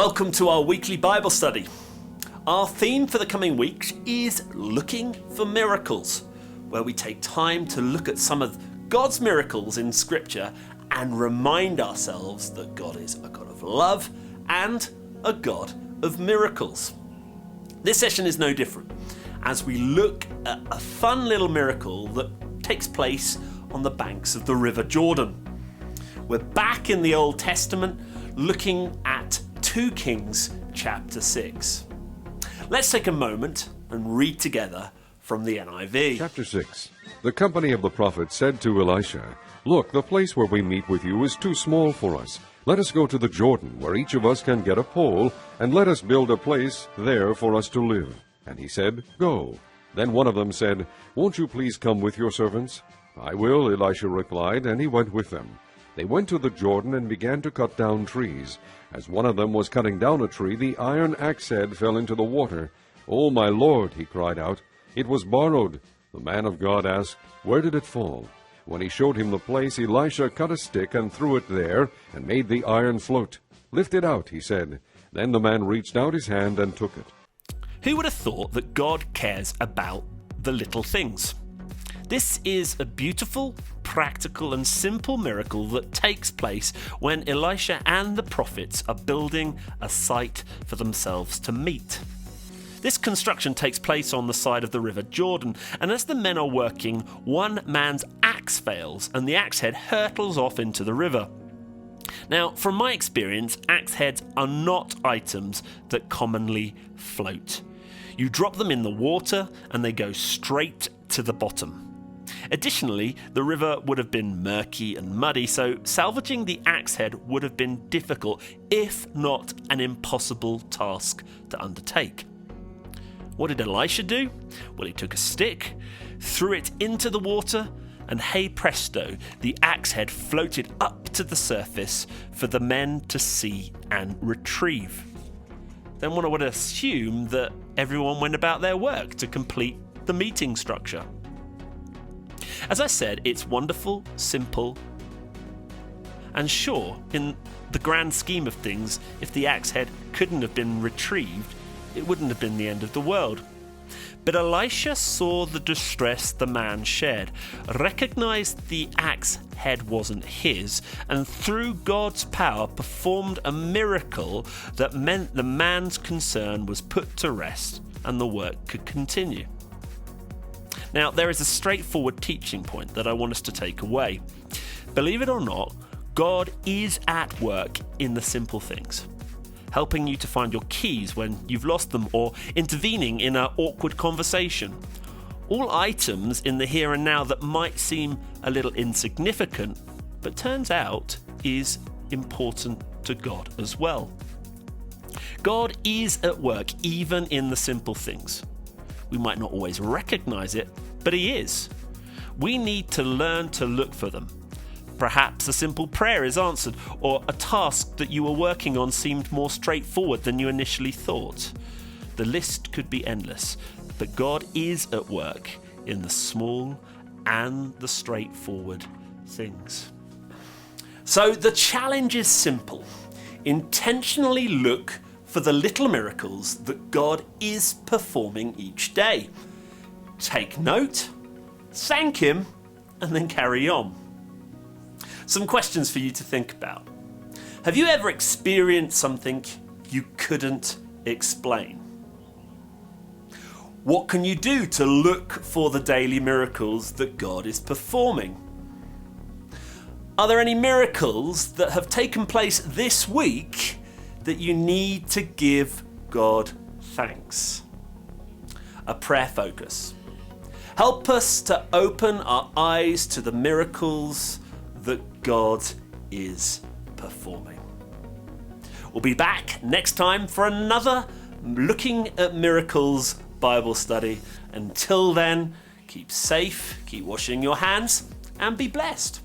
Welcome to our weekly Bible study. Our theme for the coming weeks is Looking for Miracles, where we take time to look at some of God's miracles in Scripture and remind ourselves that God is a God of love and a God of miracles. This session is no different, as we look at a fun little miracle that takes place on the banks of the River Jordan. We're back in the Old Testament looking at 2 Kings chapter 6. Let's take a moment and read together from the NIV. Chapter 6. The company of the prophets said to Elisha, "Look, the place where we meet with you is too small for us. Let us go to the Jordan, where each of us can get a pole, and let us build a place there for us to live." And he said, "Go." Then one of them said, "Won't you please come with your servants?" "I will," Elisha replied, and he went with them. They went to the Jordan and began to cut down trees. As one of them was cutting down a tree, the iron axe head fell into the water. "Oh, my Lord," he cried out, "it was borrowed." The man of God asked, "Where did it fall?" When he showed him the place, Elisha cut a stick and threw it there, and made the iron float. "Lift it out," he said. Then the man reached out his hand and took it. Who would have thought that God cares about the little things? This is a beautiful, practical and simple miracle that takes place when Elisha and the prophets are building a site for themselves to meet. This construction takes place on the side of the River Jordan, and as the men are working, one man's axe fails and the axe head hurtles off into the river. Now, from my experience, axe heads are not items that commonly float. You drop them in the water and they go straight to the bottom. Additionally, the river would have been murky and muddy, so salvaging the axe head would have been difficult, if not an impossible task to undertake. What did Elisha do? Well, he took a stick, threw it into the water, and hey presto, the axe head floated up to the surface for the men to see and retrieve. Then one would assume that everyone went about their work to complete the meeting structure. As I said, it's wonderful, simple, and sure, in the grand scheme of things, if the axe head couldn't have been retrieved, it wouldn't have been the end of the world. But Elisha saw the distress the man shared, recognized the axe head wasn't his, and through God's power performed a miracle that meant the man's concern was put to rest and the work could continue. Now, there is a straightforward teaching point that I want us to take away. Believe it or not, God is at work in the simple things, helping you to find your keys when you've lost them or intervening in an awkward conversation. All items in the here and now that might seem a little insignificant, but turns out is important to God as well. God is at work even in the simple things. We might not always recognize it, but He is. We need to learn to look for them. Perhaps a simple prayer is answered, or a task that you were working on seemed more straightforward than you initially thought. The list could be endless, but God is at work in the small and the straightforward things. So the challenge is simple. Intentionally look for the little miracles that God is performing each day. Take note, thank Him, and then carry on. Some questions for you to think about. Have you ever experienced something you couldn't explain? What can you do to look for the daily miracles that God is performing? Are there any miracles that have taken place this week that you need to give God thanks? A prayer focus. Help us to open our eyes to the miracles that God is performing. We'll be back next time for another Looking at Miracles Bible study. Until then, keep safe, keep washing your hands, and be blessed.